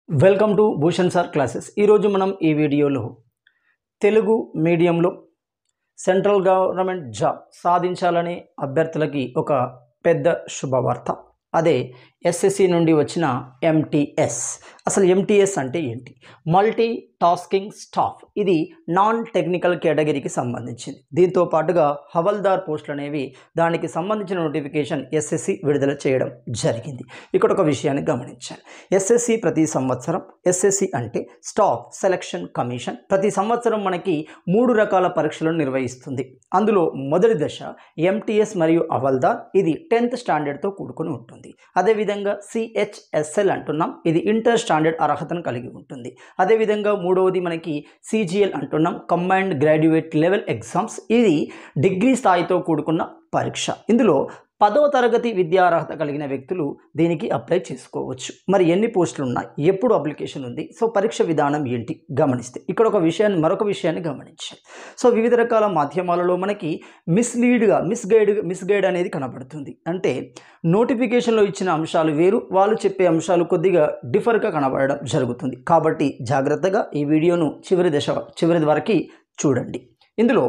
Welcome to Bhushan sir classes. ఈరోజు మనం ఈ వీడియోలో తెలుగు మీడియంలో సెంట్రల్ గవర్నమెంట్ జాబ్ సాధించాలనే అభ్యర్థులకి ఒక పెద్ద శుభవార్త. అదే ఎస్ఎస్సి నుండి వచ్చిన ఎంటీఎస్. అసలు ఎంటీఎస్ అంటే ఏంటి? Multi tasking staff. ఇది నాన్ టెక్నికల్ కేటగిరీకి సంబంధించింది. దీంతో పాటుగా హవల్దార్ పోస్టులు అనేవి దానికి సంబంధించిన నోటిఫికేషన్ ఎస్ఎస్సి విడుదల చేయడం జరిగింది. ఇక్కడ ఒక విషయాన్ని గమనించాలి. ఎస్ఎస్సి ప్రతి సంవత్సరం, ఎస్ఎస్సి అంటే స్టాఫ్ సెలక్షన్ కమిషన్, ప్రతి సంవత్సరం మనకి 3 రకాల పరీక్షలను నిర్వహిస్తుంది. అందులో మొదటి దశ ఎంటీఎస్ మరియు హవల్దార్. ఇది 10th స్టాండర్డ్తో కూడుకొని ఉంటుంది. అదేవిధంగా సిహెచ్ఎస్ఎల్ అంటున్నాం, ఇది ఇంటర్ స్టాండర్డ్ అర్హతను కలిగి ఉంటుంది. అదేవిధంగా మూడవది మనకి సిజిఎల్ అంటున్నాం, కంబైన్డ్ గ్రాడ్యుయేట్ లెవెల్ ఎగ్జామ్స్. ఇది డిగ్రీ స్థాయితో కూడుకున్న పరీక్ష. ఇందులో 10వ తరగతి విద్యార్హత కలిగిన వ్యక్తులు దీనికి అప్లై చేసుకోవచ్చు. మరి ఎన్ని పోస్టులు ఉన్నాయి, ఎప్పుడు అప్లికేషన్ ఉంది, సో పరీక్ష విధానం ఏంటి గమనిస్తే ఇక్కడ మరొక విషయాన్ని గమనించాలి. సో వివిధ రకాల మాధ్యమాలలో మనకి మిస్గైడ్ అనేది కనబడుతుంది. అంటే నోటిఫికేషన్లో ఇచ్చిన అంశాలు వేరు, వాళ్ళు చెప్పే అంశాలు కొద్దిగా డిఫర్గా కనబడడం జరుగుతుంది. కాబట్టి జాగ్రత్తగా ఈ వీడియోను చివరి వరకు చూడండి. ఇందులో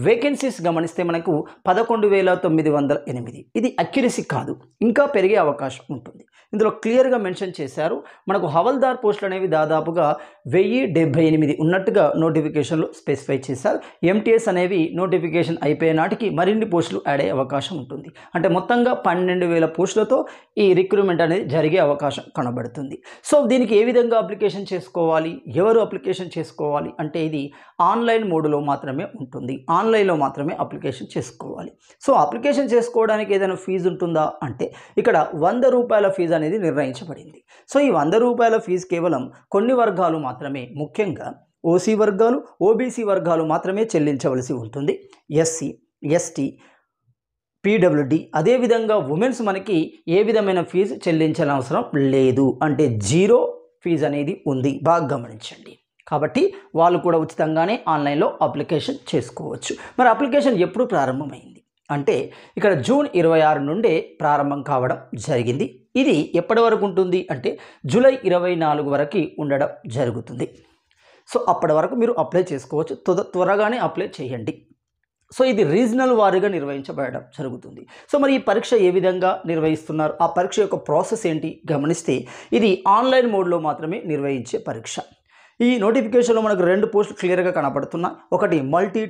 వేకెన్సీస్ గమనిస్తే మనకు 11,908. ఇది అక్యురసీ కాదు, ఇంకా పెరిగే అవకాశం ఉంటుంది. ఇందులో క్లియర్గా మెన్షన్ చేశారు. మనకు హవల్దార్ పోస్టులు అనేవి దాదాపుగా 1078 ఉన్నట్టుగా నోటిఫికేషన్లో స్పెసిఫై చేశారు. ఎంటీఎస్ అనేవి నోటిఫికేషన్ అయిపోయే నాటికి మరిన్ని పోస్టులు యాడ్ అయ్యే అవకాశం ఉంటుంది. అంటే మొత్తంగా 12,000 పోస్టులతో ఈ రిక్రూట్మెంట్ అనేది జరిగే అవకాశం కనబడుతుంది. సో దీనికి ఏ విధంగా అప్లికేషన్ చేసుకోవాలి, ఎవరు అప్లికేషన్ చేసుకోవాలి అంటే ఇది ఆన్లైన్ మోడ్లో మాత్రమే ఉంటుంది. ఆన్లైన్లో మాత్రమే అప్లికేషన్ చేసుకోవాలి. సో అప్లికేషన్ చేసుకోవడానికి ఏదైనా ఫీజు ఉంటుందా అంటే ఇక్కడ 100 రూపాయల ఫీజు అనేది నిర్ణయించబడింది. సో ఈ 100 రూపాయల ఫీజు కేవలం కొన్ని వర్గాలు మాత్రమే, ముఖ్యంగా ఓసీ వర్గాలు, ఓబీసీ వర్గాలు మాత్రమే చెల్లించవలసి ఉంటుంది. ఎస్సీ, ఎస్టీ, పీడబ్ల్యూడి, అదేవిధంగా ఉమెన్స్ మనకి ఏ విధమైన ఫీజు చెల్లించాల్సిన అవసరం లేదు. అంటే జీరో ఫీజు అనేది ఉంది. బాగా గమనించండి. కాబట్టి వాళ్ళు కూడా ఉచితంగానే ఆన్లైన్లో అప్లికేషన్ చేసుకోవచ్చు. మరి అప్లికేషన్ ఎప్పుడు ప్రారంభమైంది అంటే ఇక్కడ జూన్ 26 నుండే ప్రారంభం కావడం జరిగింది. ఇది ఎప్పటి వరకు ఉంటుంది అంటే జూలై 24 వరకు ఉండడం జరుగుతుంది. సో అప్పటి వరకు మీరు అప్లై చేసుకోవచ్చు. త్వరగానే అప్లై చేయండి. సో ఇది రీజనల్ వారీగా నిర్వహించబడడం జరుగుతుంది. సో మరి ఈ పరీక్ష ఏ విధంగా నిర్వహిస్తున్నారు, ఆ పరీక్ష యొక్క ప్రాసెస్ ఏంటి గమనిస్తే ఇది ఆన్లైన్ మోడ్లో మాత్రమే నిర్వహించే పరీక్ష. ఈ నోటిఫికేషన్లో మనకు 2 పోస్టులు క్లియర్గా కనబడుతున్నాయి. ఒకటి మల్టీ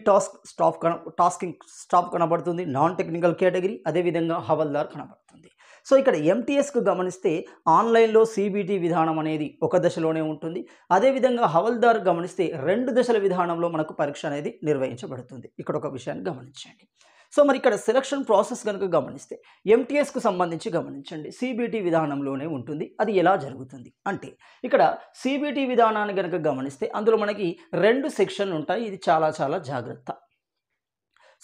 టాస్కింగ్ స్టాఫ్ కనబడుతుంది, నాన్ టెక్నికల్ కేటగిరీ. అదేవిధంగా హవల్దార్ కనబడుతుంది. సో ఇక్కడ ఎంటీఎస్కు గమనిస్తే ఆన్లైన్లో సిబిటి విధానం అనేది ఒక దశలోనే ఉంటుంది. అదేవిధంగా హవల్దార్ గమనిస్తే 2 దశల విధానంలో మనకు పరీక్ష అనేది నిర్వహించబడుతుంది. ఇక్కడ ఒక విషయాన్ని గమనించండి. సో మరి ఇక్కడ సెలక్షన్ ప్రాసెస్ కనుక గమనిస్తే ఎంటీఎస్కు సంబంధించి గమనించండి, సిబిటి విధానంలోనే ఉంటుంది. అది ఎలా జరుగుతుంది అంటే ఇక్కడ సిబిటి విధానాన్ని కనుక గమనిస్తే అందులో మనకి 2 సెక్షన్లు ఉంటాయి. ఇది చాలా జాగ్రత్త.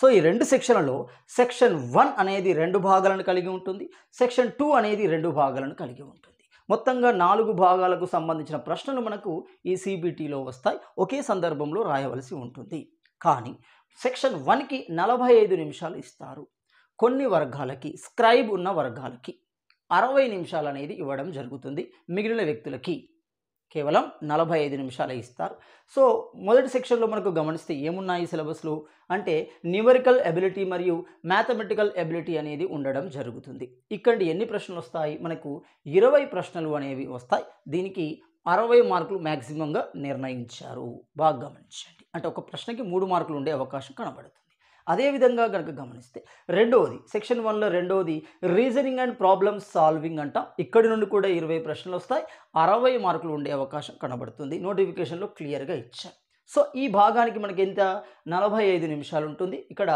సో ఈ 2 సెక్షన్లలో సెక్షన్ 1 అనేది 2 భాగాలను కలిగి ఉంటుంది. సెక్షన్ 2 అనేది 2 భాగాలను కలిగి ఉంటుంది. మొత్తంగా 4 భాగాలకు సంబంధించిన ప్రశ్నలు మనకు ఈ సిబిటిలో వస్తాయి. ఒకే సందర్భంలో రాయవలసి ఉంటుంది. కానీ సెక్షన్ 1కి 45 నిమిషాలు ఇస్తారు. కొన్ని వర్గాలకి, స్క్రైబ్ ఉన్న వర్గాలకి 60 నిమిషాలు అనేది ఇవ్వడం జరుగుతుంది. మిగిలిన వ్యక్తులకి కేవలం 45 నిమిషాలే ఇస్తారు. సో మొదటి సెక్షన్లో మనకు గమనిస్తే ఏమున్నాయి సిలబస్లో అంటే న్యూమరికల్ ఎబిలిటీ మరియు మ్యాథమెటికల్ ఎబిలిటీ అనేది ఉండడం జరుగుతుంది. ఇక్కడ ఎన్ని ప్రశ్నలు వస్తాయి మనకు 20 ప్రశ్నలు అనేవి వస్తాయి. దీనికి 60 మార్కులు మ్యాక్సిమంగా నిర్ణయించారు. బాగా గమనించండి. అంటే ఒక ప్రశ్నకి 3 మార్కులు ఉండే అవకాశం కనబడుతుంది. అదేవిధంగా కనుక గమనిస్తే రెండవది సెక్షన్ 1లో రెండవది రీజనింగ్ అండ్ ప్రాబ్లమ్ సాల్వింగ్ అంట. ఇక్కడి నుండి కూడా 20 ప్రశ్నలు వస్తాయి. 60 మార్కులు ఉండే అవకాశం కనబడుతుంది. నోటిఫికేషన్లో క్లియర్గా ఇచ్చారు. సో ఈ భాగానికి మనకి ఎంత 45 నిమిషాలు ఉంటుంది. ఇక్కడ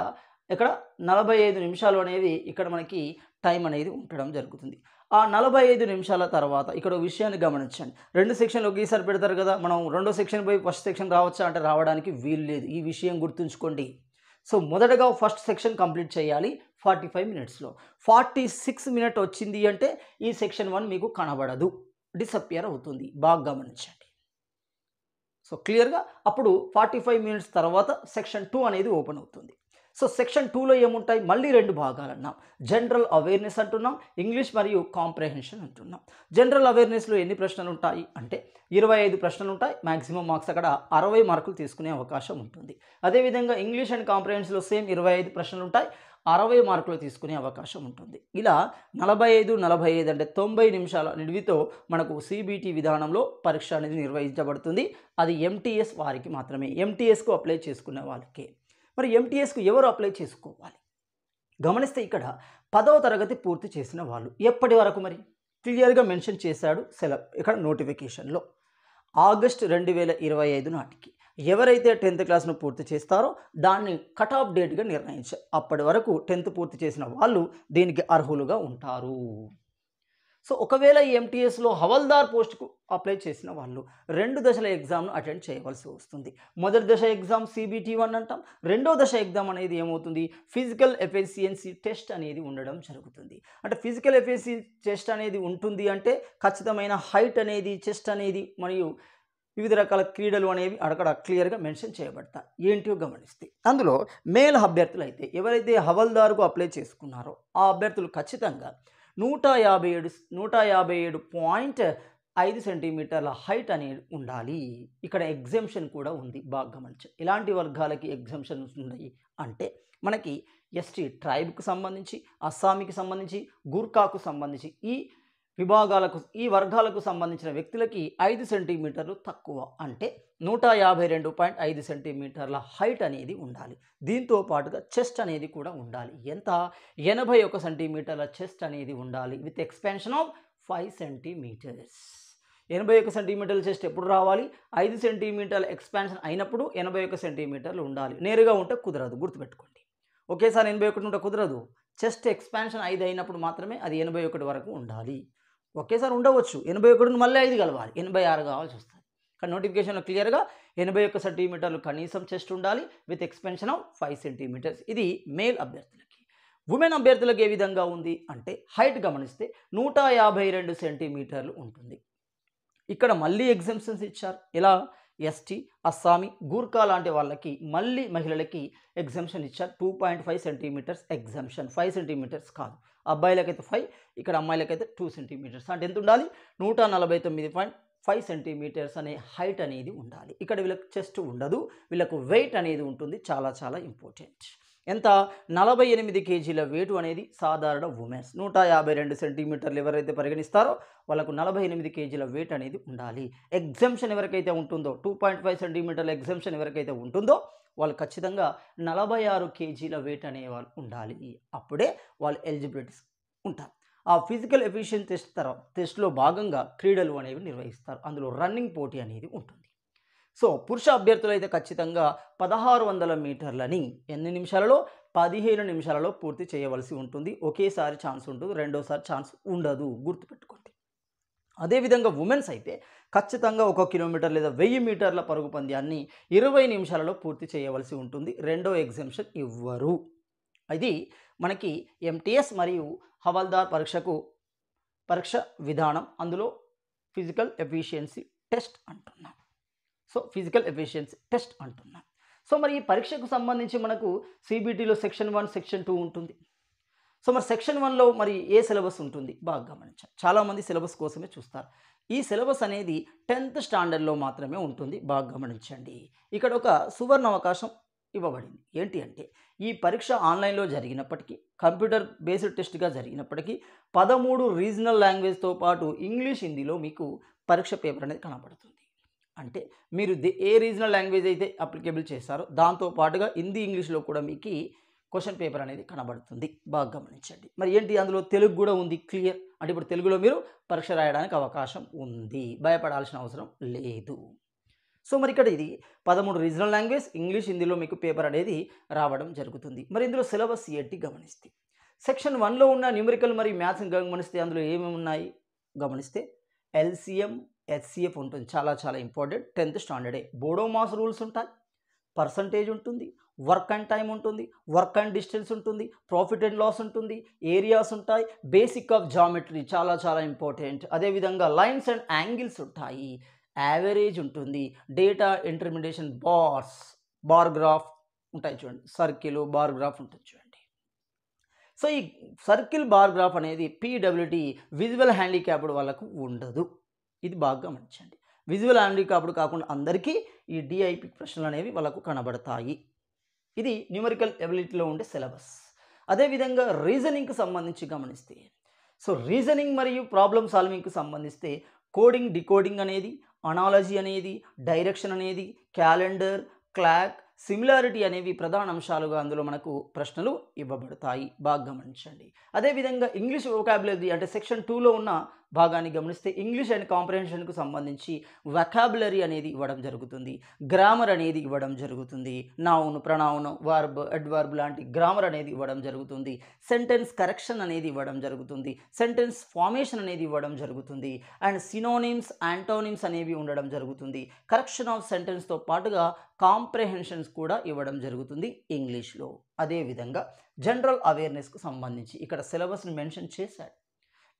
45 నిమిషాలు అనేది ఇక్కడ మనకి టైం అనేది ఉండడం జరుగుతుంది. ఆ 45 నిమిషాల తర్వాత ఇక్కడ విషయాన్ని గమనించండి. 2 సెక్షన్లు ఒకేసారి పెడతారు కదా, మనం రెండో సెక్షన్ పోయి ఫస్ట్ సెక్షన్ రావచ్చా అంటే రావడానికి వీలు లేదు. ఈ విషయం గుర్తుంచుకోండి. సో మొదటగా ఫస్ట్ సెక్షన్ కంప్లీట్ చేయాలి 45 మినిట్స్లో. 46 మినిట్ వచ్చింది అంటే ఈ సెక్షన్ 1 మీకు కనబడదు, డిసపియర్ అవుతుంది. బాగా గమనించండి. సో క్లియర్గా అప్పుడు 45 మినిట్స్ తర్వాత సెక్షన్ 2 అనేది ఓపెన్ అవుతుంది. సో సెక్షన్ 2లో ఏముంటాయి, మళ్ళీ 2 భాగాలు అన్నాం. జనరల్ అవేర్నెస్ అంటున్నాం, ఇంగ్లీష్ మరియు కాంప్రహెన్షన్ అంటున్నాం. జనరల్ అవేర్నెస్లో ఎన్ని ప్రశ్నలు ఉంటాయి అంటే 25 ప్రశ్నలు ఉంటాయి. మ్యాక్సిమం మార్క్స్ అక్కడ 60 మార్కులు తీసుకునే అవకాశం ఉంటుంది. అదేవిధంగా ఇంగ్లీష్ అండ్ కాంప్రహెన్షన్లో సేమ్ 25 ప్రశ్నలు ఉంటాయి, 60 మార్కులు తీసుకునే అవకాశం ఉంటుంది. ఇలా 45 అంటే 90 నిమిషాల నిడివితో మనకు సిబిటి విధానంలో పరీక్ష అనేది నిర్వహించబడుతుంది. అది ఎంటీఎస్ వారికి మాత్రమే, ఎంటీఎస్కు అప్లై చేసుకునే వాళ్ళకే. మరి ఎంటీఎస్కు ఎవరు అప్లై చేసుకోవాలి గమనిస్తే ఇక్కడ 10వ తరగతి పూర్తి చేసిన వాళ్ళు. ఎప్పటి వరకు మరి క్లియర్గా మెన్షన్ చేశాడు ఇక్కడ నోటిఫికేషన్లో. ఆగస్టు 2025 నాటికి ఎవరైతే 10th క్లాస్ను పూర్తి చేస్తారో దాన్ని కట్ ఆఫ్ డేట్గా నిర్ణయించారు. అప్పటి వరకు 10th పూర్తి చేసిన వాళ్ళు దీనికి అర్హులుగా ఉంటారు. సో ఒకవేళ ఈ ఎంటీఎస్లో హవల్దార్ పోస్ట్కు అప్లై చేసిన వాళ్ళు 2 దశల ఎగ్జామ్ను అటెండ్ చేయవలసి వస్తుంది. మొదటి దశ ఎగ్జామ్ CBT1 అంటాం. రెండో దశ ఎగ్జామ్ అనేది ఏమవుతుంది, ఫిజికల్ ఎఫిషియన్సీ టెస్ట్ అనేది ఉండడం జరుగుతుంది. అంటే ఫిజికల్ ఎఫిషియన్సీ టెస్ట్ అనేది ఉంటుంది అంటే ఖచ్చితమైన హైట్ అనేది, చెస్ట్ అనేది మరియు వివిధ రకాల క్రీడలు అనేవి అక్కడ క్లియర్గా మెన్షన్ చేయబడతాయి. ఏంటో గమనిస్తే అందులో మేల్ అభ్యర్థులు అయితే ఎవరైతే హవల్దార్కు అప్లై చేసుకున్నారో ఆ అభ్యర్థులు ఖచ్చితంగా 157.5 సెంటీమీటర్ల హైట్ అనేది ఉండాలి. ఇక్కడ ఎగ్జంప్షన్ కూడా ఉంది, బాగా గమనించండి. ఇలాంటి వర్గాలకి ఎగ్జంప్షన్స్ ఉన్నాయి అంటే మనకి ఎస్టీ ట్రైబ్కు సంబంధించి, అస్సామీకి సంబంధించి, గుర్ఖాకు సంబంధించి ఈ వర్గాలకు సంబంధించిన వ్యక్తులకి 5 సెంటీమీటర్లు తక్కువ అంటే 152.5 సెంటీమీటర్ల హైట్ అనేది ఉండాలి. దీంతో పాటుగా చెస్ట్ అనేది కూడా ఉండాలి. ఎంత, 81 సెంటీమీటర్ల చెస్ట్ అనేది ఉండాలి విత్ ఎక్స్పాన్షన్ ఆఫ్ 5 సెంటీమీటర్స్. 81 సెంటీమీటర్ల చెస్ట్ ఎప్పుడు రావాలి, 5 సెంటీమీటర్ల ఎక్స్పాన్షన్ అయినప్పుడు 81 సెంటీమీటర్లు ఉండాలి. నేరుగా ఉంటే కుదరదు, గుర్తుపెట్టుకోండి. ఒకేసారి 81 ఉంటే కుదరదు. చెస్ట్ ఎక్స్పాన్షన్ 5 అయినప్పుడు మాత్రమే అది 81 వరకు ఉండాలి. ఒకేసారి ఉండవచ్చు, 81ను మళ్ళీ 5 కలవాలి, 86 కావాల్సి వస్తుంది. కానీ నోటిఫికేషన్లో క్లియర్గా 81 సెంటీమీటర్లు కనీసం చెస్ట్ ఉండాలి విత్ ఎక్స్పెన్షన్ ఆఫ్ 5 సెంటీమీటర్స్. ఇది మేల్ అభ్యర్థులకి. ఉమెన్ అభ్యర్థులకు ఏ విధంగా ఉంది అంటే హైట్ గమనిస్తే 152 సెంటీమీటర్లు ఉంటుంది. ఇక్కడ మళ్ళీ ఎగ్జంప్షన్స్ ఇచ్చారు. ఎలా, ఎస్టీ, అస్సామీ, గూర్ఖా లాంటి వాళ్ళకి మళ్ళీ మహిళలకి ఎగ్జంప్షన్ ఇచ్చారు. 2.5 సెంటీమీటర్స్ ఎగ్జంప్షన్, 5 సెంటీమీటర్స్ కాదు. అబ్బాయిలకైతే 5, ఇక్కడ అమ్మాయిలకైతే 2 సెంటీమీటర్స్. అంటే ఎంత ఉండాలి, 149.5 సెంటీమీటర్స్ అనే హైట్ అనేది ఉండాలి. ఇక్కడ వీళ్ళకి చెస్ట్ ఉండదు, వీళ్ళకు వెయిట్ అనేది ఉంటుంది. చాలా చాలా ఇంపార్టెంట్. ఎంత, 48 కేజీల వెయిట్ అనేది సాధారణ ఉమెన్స్. 152 సెంటీమీటర్లు ఎవరైతే పరిగణిస్తారో వాళ్ళకు 48 కేజీల వెయిట్ అనేది ఉండాలి. ఎగ్జంప్షన్ ఎవరికైతే ఉంటుందో 2.5 సెంటీమీటర్ల ఎగ్జంప్షన్ ఎవరికైతే ఉంటుందో వాళ్ళు ఖచ్చితంగా 46 కేజీల వెయిట్ అనే వాళ్ళు ఉండాలి. అప్పుడే వాళ్ళు ఎలిజిబిలిటీస్ ఉంటారు. ఆ ఫిజికల్ ఎఫిషియన్సీ టెస్ట్లో భాగంగా క్రీడలు అనేవి నిర్వహిస్తారు. అందులో రన్నింగ్ పోటీ అనేది ఉంటుంది. సో పురుష అభ్యర్థులు అయితే ఖచ్చితంగా 1600 మీటర్లని ఎన్ని నిమిషాలలో, 15 నిమిషాలలో పూర్తి చేయవలసి ఉంటుంది. ఒకేసారి ఛాన్స్ ఉంటుంది, రెండోసారి ఛాన్స్ ఉండదు, గుర్తుపెట్టుకోండి. అదేవిధంగా ఉమెన్స్ అయితే ఖచ్చితంగా 1 కిలోమీటర్ లేదా 1000 మీటర్ల పరుగు పంద్యాన్ని 20 నిమిషాలలో పూర్తి చేయవలసి ఉంటుంది. రెండో ఎగ్జంప్షన్ ఇవ్వరు. ఇది మనకి ఎంటీఎస్ మరియు హవల్దార్ పరీక్ష విధానం. అందులో ఫిజికల్ ఎఫిషియన్సీ టెస్ట్ అంటున్నాం. సో ఫిజికల్ ఎఫిషియన్సీ టెస్ట్ అంటున్నాం. సో మరి ఈ పరీక్షకు సంబంధించి మనకు సిబిటీలో సెక్షన్ 1, సెక్షన్ 2 ఉంటుంది. సో మరి సెక్షన్ 1లో మరి ఏ సిలబస్ ఉంటుంది బాగా గమనించాలి. చాలామంది సిలబస్ కోసమే చూస్తారు. ఈ సిలబస్ అనేది 10th స్టాండర్డ్లో మాత్రమే ఉంటుంది, బాగా గమనించండి. ఇక్కడ ఒక సువర్ణ అవకాశం ఇవ్వబడింది. ఏంటి అంటే ఈ పరీక్ష ఆన్లైన్లో జరిగినప్పటికీ, కంప్యూటర్ బేస్డ్ టెస్ట్గా జరిగినప్పటికీ 13 రీజనల్ లాంగ్వేజ్తో పాటు ఇంగ్లీష్, హిందీలో మీకు పరీక్ష పేపర్ అనేది కనబడుతుంది. అంటే మీరు ఏ రీజనల్ లాంగ్వేజ్ అయితే అప్లికేబుల్ చేస్తారో దాంతో పాటుగా హిందీ, ఇంగ్లీష్లో కూడా మీకు క్వశ్చన్ పేపర్ అనేది కనబడుతుంది, బాగా గమనించండి. మరి ఏంటి, అందులో తెలుగు కూడా ఉంది, క్లియర్. అంటే ఇప్పుడు తెలుగులో మీరు పరీక్ష రాయడానికి అవకాశం ఉంది, భయపడాల్సిన అవసరం లేదు. సో మరి ఇక్కడ ఇది 13 రీజనల్ లాంగ్వేజ్, ఇంగ్లీష్, హిందీలో మీకు పేపర్ అనేది రావడం జరుగుతుంది. మరి ఇందులో సిలబస్ ఏంటి గమనిస్తే సెక్షన్ 1లో ఉన్న న్యూమరికల్ మరియు మ్యాథ్స్ గమనిస్తే అందులో ఏమేమి ఉన్నాయి గమనిస్తే LCM, HCF ఉంటుంది, చాలా చాలా ఇంపార్టెంట్. 10th స్టాండర్డే. బోడో మాస్ రూల్స్ ఉంటాయి, పర్సంటేజ్ ఉంటుంది, వర్క్ అండ్ టైం ఉంటుంది, వర్క్ అండ్ డిస్టెన్స్ ఉంటుంది, ప్రాఫిట్ అండ్ లాస్ ఉంటుంది, ఏరియాస్ ఉంటాయి, బేసిక్ ఆఫ్ జామెట్రీ చాలా చాలా ఇంపార్టెంట్. అదేవిధంగా లైన్స్ అండ్ యాంగిల్స్ ఉంటాయి, యావరేజ్ ఉంటుంది, డేటా ఇంటర్మిడియేషన్, బార్ గ్రాఫ్, ఉంటాయి చూడండి, సర్కిల్ బార్ గ్రాఫ్ ఉంటుంది చూడండి. సో ఈ సర్కిల్ బార్ గ్రాఫ్ అనేది పీడబ్ల్యూడి విజువల్ హ్యాండిక్యాప్డ్ వాళ్ళకు ఉండదు. ఇది బాగా గమనించండి. విజువల్ హ్యాండిక్యాప్డ్ కాకుండా అందరికీ ఈ డిఐపి ప్రశ్నలు అనేవి వాళ్ళకు కనబడతాయి. ఇది న్యూమరికల్ ఎబిలిటీలో ఉండే సిలబస్. అదేవిధంగా రీజనింగ్కి సంబంధించి గమనిస్తే, సో రీజనింగ్ మరియు ప్రాబ్లమ్ సాల్వింగ్కి సంబంధిస్తే కోడింగ్, డికోడింగ్ అనేది, అనాలజీ అనేది, డైరెక్షన్ అనేది, క్యాలెండర్, క్లాక్, సిమిలారిటీ అనేవి ప్రధాన అంశాలుగా అందులో మనకు ప్రశ్నలు ఇవ్వబడతాయి. బాగా గమనించండి. అదేవిధంగా ఇంగ్లీష్ వొకాబులరీ అంటే సెక్షన్ 2లో ఉన్న భాగాన్ని గమనిస్తే ఇంగ్లీష్ అండ్ కాంప్రహెన్షన్కు సంబంధించి వొకాబులరీ అనేది ఇవ్వడం జరుగుతుంది, గ్రామర్ అనేది ఇవ్వడం జరుగుతుంది, నౌన్, ప్రొనౌన్, వర్బ్, అడ్వర్బ్ లాంటి గ్రామర్ అనేది ఇవ్వడం జరుగుతుంది, సెంటెన్స్ కరెక్షన్ అనేది ఇవ్వడం జరుగుతుంది, సెంటెన్స్ ఫార్మేషన్ అనేది ఇవ్వడం జరుగుతుంది, అండ్ సినోనిమ్స్, యాంటోనిమ్స్ అనేవి ఉండడం జరుగుతుంది. కరెక్షన్ ఆఫ్ సెంటెన్స్తో పాటుగా కాంప్రహెన్షన్స్ కూడా ఇవ్వడం జరుగుతుంది ఇంగ్లీష్లో. అదేవిధంగా జనరల్ అవేర్నెస్కు సంబంధించి ఇక్కడ సిలబస్ని మెన్షన్ చేశాడు.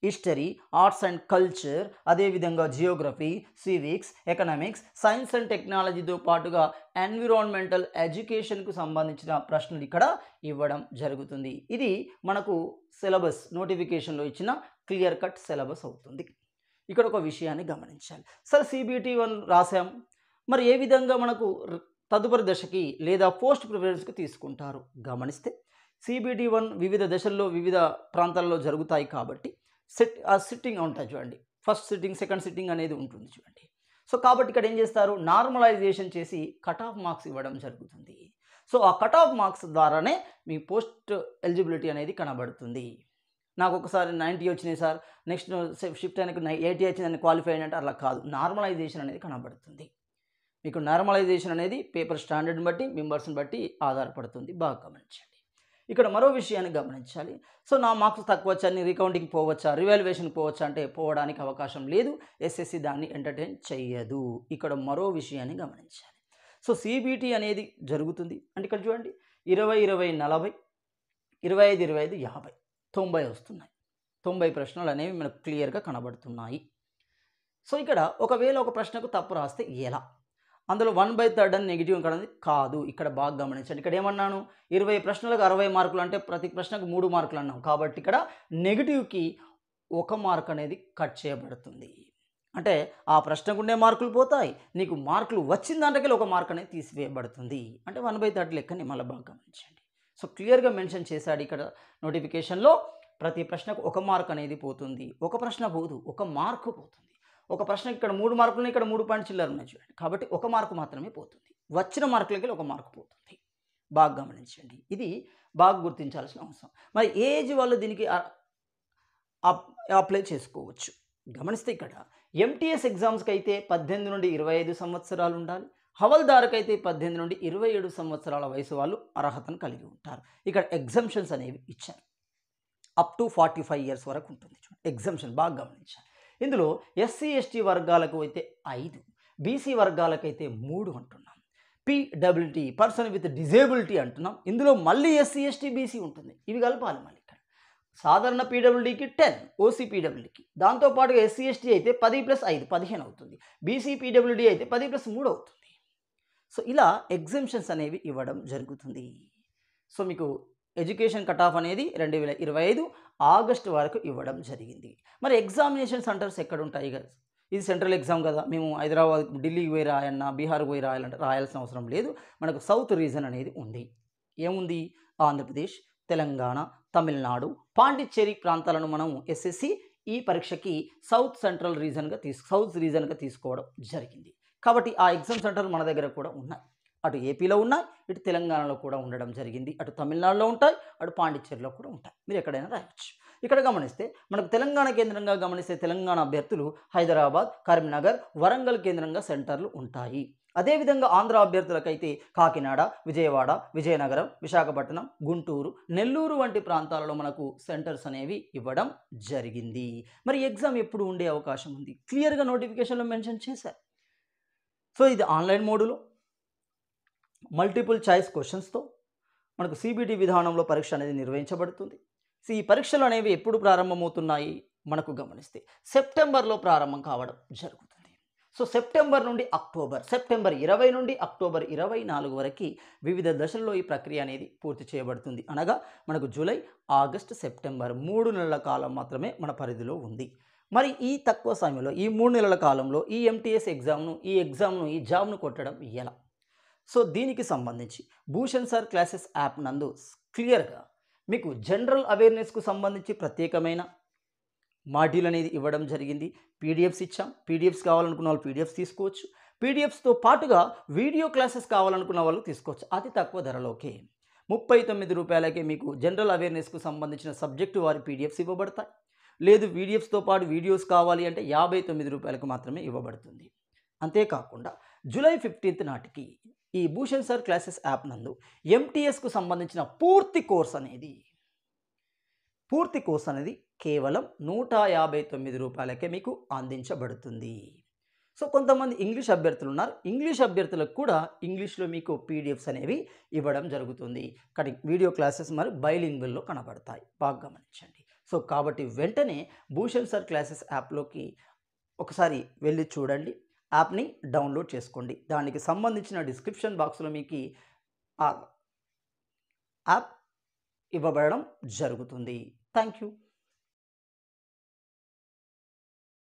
హిస్టరీ, ఆర్ట్స్ అండ్ కల్చర్, అదేవిధంగా Geography, civics, economics, science and టెక్నాలజీతో పాటుగా ఎన్విరాన్మెంటల్ ఎడ్యుకేషన్కు సంబంధించిన ప్రశ్నలు ఇక్కడ ఇవ్వడం జరుగుతుంది. ఇది మనకు సిలబస్ నోటిఫికేషన్లో ఇచ్చిన క్లియర్ కట్ సిలబస్ అవుతుంది. ఇక్కడ ఒక విషయాన్ని గమనించాలి. సరే, CBT 1 రాసాం, మరి ఏ విధంగా మనకు తదుపరి దశకి లేదా పోస్ట్ ప్రిఫరెన్స్కి తీసుకుంటారు గమనిస్తే, CBT 1 వివిధ దశల్లో వివిధ ప్రాంతాల్లో జరుగుతాయి కాబట్టి సిట్టింగ్ ఉంటాయి చూడండి. ఫస్ట్ సిట్టింగ్, సెకండ్ సిట్టింగ్ అనేది ఉంటుంది చూడండి. సో కాబట్టి ఇక్కడ ఏం చేస్తారు, నార్మలైజేషన్ చేసి కట్ ఆఫ్ మార్క్స్ ఇవ్వడం జరుగుతుంది. సో ఆ కట్ ఆఫ్ మార్క్స్ ద్వారానే మీ పోస్ట్ ఎలిజిబిలిటీ అనేది కనబడుతుంది. నాకు ఒకసారి 90 వచ్చినాయి సార్, నెక్స్ట్ షిఫ్ట్ అయినకు 80 వచ్చిందని క్వాలిఫై అంటే అలా కాదు, నార్మలైజేషన్ అనేది కనబడుతుంది. మీకు నార్మలైజేషన్ అనేది పేపర్ స్టాండర్డ్ని బట్టి, మెంబర్స్ని బట్టి ఆధారపడుతుంది. బాగా గమనించండి. ఇక్కడ మరో విషయాన్ని గమనించాలి. సో నా మార్క్స్ తక్కువ వచ్చాయని రీకౌంటింగ్ పోవచ్చా, రివాల్యుయేషన్ పోవచ్చా అంటే పోవడానికి అవకాశం లేదు. SSC దాన్ని ఎంటర్టైన్ చెయ్యదు. ఇక్కడ మరో విషయాన్ని గమనించాలి. సో CBT అనేది జరుగుతుంది అంటే ఇక్కడ చూడండి 20, 20, 40, 25, 25, 50, 90 వస్తున్నాయి. 90 ప్రశ్నలు అనేవి మనకు క్లియర్గా కనబడుతున్నాయి. సో ఇక్కడ ఒకవేళ ఒక ప్రశ్నకు తప్పు రాస్తే ఎలా, అందులో 1/3 అని నెగిటివ్ అనేది కాదు. ఇక్కడ బాగా గమనించండి. ఇక్కడ ఏమన్నాను, 20 ప్రశ్నలకు 60 మార్కులు అంటే ప్రతి ప్రశ్నకు 3 మార్కులు అన్నాం. కాబట్టి ఇక్కడ నెగిటివ్కి 1 మార్క్ అనేది కట్ చేయబడుతుంది. అంటే ఆ ప్రశ్నకు ఉండే మార్కులు పోతాయి, నీకు మార్కులు వచ్చిన దాంట్లోకి 1 మార్క్ అనేది తీసివేయబడుతుంది. అంటే 1/3 లెక్కని మళ్ళీ బాగా గమనించండి. సో క్లియర్గా మెన్షన్ చేశాడు ఇక్కడ నోటిఫికేషన్లో. ప్రతి ప్రశ్నకు 1 మార్క్ అనేది పోతుంది. ఒక ప్రశ్న పోదు, 1 మార్కు పోతుంది. ఒక ప్రశ్నకి ఇక్కడ 3 మార్కులు, ఇక్కడ 3 పాయింట్ చిల్లర ఉన్నాయి చూడండి. కాబట్టి 1 మార్కు మాత్రమే పోతుంది. వచ్చిన మార్కులకి 1 మార్కు పోతుంది. బాగా గమనించండి. ఇది బాగా గుర్తించాల్సిన అవసరం. మరి ఏజ్ వాళ్ళు దీనికి అప్లై చేసుకోవచ్చు. గమనిస్తే ఇక్కడ MTS ఎగ్జామ్స్కి అయితే 18 నుండి 25 సంవత్సరాలు ఉండాలి. హవల్దార్కి అయితే 18 నుండి 27 సంవత్సరాల వయసు వాళ్ళు అర్హతను కలిగి ఉంటారు. ఇక్కడ ఎగ్జంప్షన్స్ అనేవి ఇచ్చారు. అప్ టు 45 ఇయర్స్ వరకు ఉంటుంది చూడండి ఎగ్జంప్షన్. బాగా గమనించాలి. ఇందులో SC ST వర్గాలకు అయితే 5, BC వర్గాలకైతే 3 అంటున్నాం. PWD పర్సన్ విత్ డిజేబిలిటీ అంటున్నాం. ఇందులో మళ్ళీ SC ST BC ఉంటుంది. ఇవి కలపాలి మళ్ళీ ఇక్కడ. సాధారణ PWDకి 10, OC PWDకి, దాంతోపాటుగా SC ST అయితే 10 + 5 15 అవుతుంది. BC PWD అయితే 10 + 3 అవుతుంది. సో ఇలా ఎగ్జంప్షన్స్ అనేవి ఇవ్వడం జరుగుతుంది. సో మీకు ఎడ్యుకేషన్ కట్ ఆఫ్ అనేది 2025 ఆగస్టు వరకు ఇవ్వడం జరిగింది. మరి ఎగ్జామినేషన్ సెంటర్స్ ఎక్కడ ఉంటాయి కదా, ఇది సెంట్రల్ ఎగ్జామ్ కదా, మేము హైదరాబాద్, ఢిల్లీకి పోయి రాయన్నా, బీహార్కి పోయి రాయాలంటే రాయాల్సిన అవసరం లేదు. మనకు సౌత్ రీజన్ అనేది ఉంది. ఏముంది, ఆంధ్రప్రదేశ్, తెలంగాణ, తమిళనాడు, పాండిచ్చేరి ప్రాంతాలను మనం SSC ఈ పరీక్షకి సౌత్ రీజన్గా తీసుకోవడం జరిగింది. కాబట్టి ఆ ఎగ్జామ్ సెంటర్ మన దగ్గర కూడా ఉన్నాయి. అటు ఏపీలో ఉన్నాయి, ఇటు తెలంగాణలో కూడా ఉండడం జరిగింది. అటు తమిళనాడులో ఉంటాయి, అటు పాండిచ్చేరిలో కూడా ఉంటాయి. మీరు ఎక్కడైనా రాయవచ్చు. ఇక్కడ గమనిస్తే మనకు తెలంగాణ కేంద్రంగా గమనిస్తే తెలంగాణ అభ్యర్థులు హైదరాబాద్, కరీంనగర్, వరంగల్ కేంద్రంగా సెంటర్లు ఉంటాయి. అదేవిధంగా ఆంధ్ర అభ్యర్థులకైతే కాకినాడ, విజయవాడ, విజయనగరం, విశాఖపట్నం, గుంటూరు, నెల్లూరు వంటి ప్రాంతాలలో మనకు సెంటర్స్ అనేవి ఇవ్వడం జరిగింది. మరి ఎగ్జామ్ ఎప్పుడు ఉండే అవకాశం ఉంది, క్లియర్గా నోటిఫికేషన్లో మెన్షన్ చేశారు. సో ఇది ఆన్లైన్ మోడులో మల్టిపుల్ చాయిస్ క్వశ్చన్స్తో మనకు CBT విధానంలో పరీక్ష అనేది నిర్వహించబడుతుంది. సో ఈ పరీక్షలు అనేవి ఎప్పుడు ప్రారంభమవుతున్నాయి మనకు గమనిస్తే సెప్టెంబర్లో ప్రారంభం కావడం జరుగుతుంది. సో సెప్టెంబర్ 20 నుండి అక్టోబర్ 24 వరకు వివిధ దశల్లో ఈ ప్రక్రియ అనేది పూర్తి చేయబడుతుంది. అనగా మనకు జూలై, ఆగస్ట్, సెప్టెంబర్ 3 నెలల కాలం మాత్రమే మన పరిధిలో ఉంది. మరి ఈ తక్కువ సమయంలో ఈ 3 నెలల కాలంలో ఈ ఎంటీఎస్ ఈ జాబ్ను కొట్టడం ఎలా? సో దీనికి సంబంధించి భూషణ్ సార్ క్లాసెస్ యాప్ నందు క్లియర్గా మీకు జనరల్ అవేర్నెస్కు సంబంధించి ప్రత్యేకమైన మాడ్యూల్ అనేది ఇవ్వడం జరిగింది. పీడిఎఫ్స్ ఇచ్చాం. పీడిఎఫ్స్ కావాలనుకున్న వాళ్ళు పీడిఎఫ్స్ తీసుకోవచ్చు. పీడిఎఫ్స్తో పాటుగా వీడియో క్లాసెస్ కావాలనుకున్న వాళ్ళు తీసుకోవచ్చు. అతి తక్కువ ధరలోకే 39 రూపాయలకే మీకు జనరల్ అవేర్నెస్కు సంబంధించిన సబ్జెక్టు వారి పీడిఎఫ్స్ ఇవ్వబడతాయి. లేదు వీడియోస్తో పాటు వీడియోస్ కావాలి అంటే 59 రూపాయలకు మాత్రమే ఇవ్వబడుతుంది. అంతేకాకుండా జూలై 15 నాటికి ఈ భూషణ్ సార్ క్లాసెస్ యాప్ నందు ఎంటీఎస్కు సంబంధించిన పూర్తి కోర్స్ అనేది కేవలం 159 రూపాయలకే మీకు అందించబడుతుంది. సో కొంతమంది ఇంగ్లీష్ అభ్యర్థులు ఉన్నారు. ఇంగ్లీష్ అభ్యర్థులకు కూడా ఇంగ్లీష్లో మీకు పీడిఎఫ్స్ అనేవి ఇవ్వడం జరుగుతుంది. కానీ వీడియో క్లాసెస్ మరి బైలింగ్వల్లో కనబడతాయి. బాగా గమనించండి. సో కాబట్టి వెంటనే భూషణ్ సార్ క్లాసెస్ యాప్లోకి ఒకసారి వెళ్ళి చూడండి. యాప్ని డౌన్లోడ్ చేసుకోండి. దానికి సంబంధించిన డిస్క్రిప్షన్ బాక్స్లో మీకు ఆ యాప్ ఇవ్వబడడం జరుగుతుంది. Thank you.